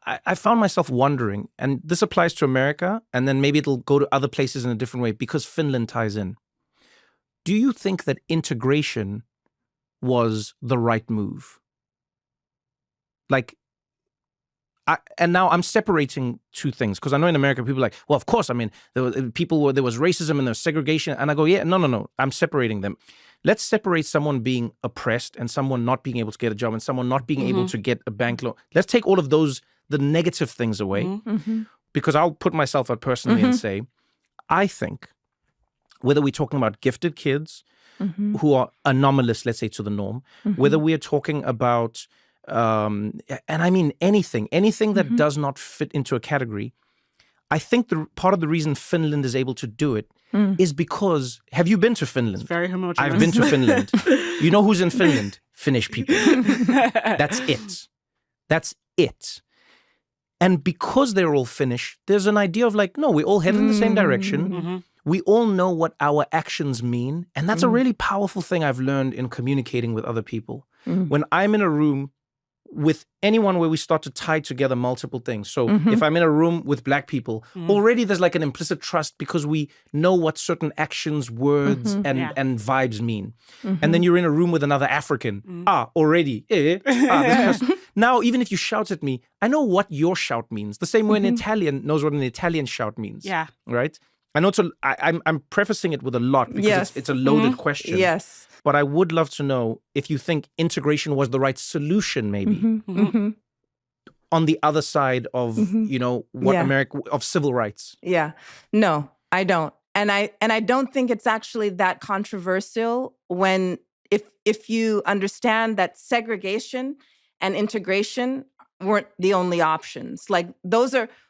I found myself wondering, and this applies to America, and then maybe it'll go to other places in a different way because Finland ties in. Do you think that integration was the right move? Like, and now I'm separating two things because I know in America people are like, well, of course, I mean, there was racism and there was segregation, and I go, yeah, no, I'm separating them. Let's separate someone being oppressed and someone not being able to get a job and someone not being able to get a bank loan. Let's take all of those, the negative things away, because I'll put myself out personally and say, I think whether we're talking about gifted kids who are anomalous, let's say, to the norm, whether we are talking about and I mean anything that does not fit into a category, I think the part of the reason Finland is able to do it is because, have you been to Finland? It's very homogeneous. I've been to Finland. You know who's in Finland? Finnish people. That's it. That's it. And because they're all Finnish, there's an idea of like, no, we all head in the same direction. We all know what our actions mean. And that's a really powerful thing I've learned in communicating with other people. When I'm in a room with anyone where we start to tie together multiple things. So if I'm in a room with Black people, already there's like an implicit trust because we know what certain actions, words, and vibes mean. And then you're in a room with another African. Already. This person. Now, even if you shout at me, I know what your shout means. The same way an Italian knows what an Italian shout means. Yeah. Right? I know I'm prefacing it with a lot because it's a loaded question. Yes. But I would love to know if you think integration was the right solution, maybe, on the other side of, what America, of civil rights. Yeah. No, I don't. And I don't think it's actually that controversial when, if you understand that segregation and integration weren't the only options. Like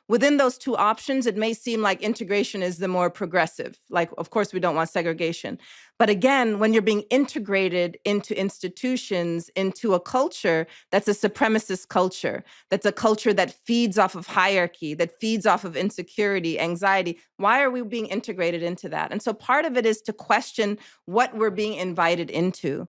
within those two options, it may seem like integration is the more progressive. Like, of course, we don't want segregation. But again, when you're being integrated into institutions, into a culture that's a supremacist culture, that's a culture that feeds off of hierarchy, that feeds off of insecurity, anxiety, why are we being integrated into that? And so part of it is to question what we're being invited into.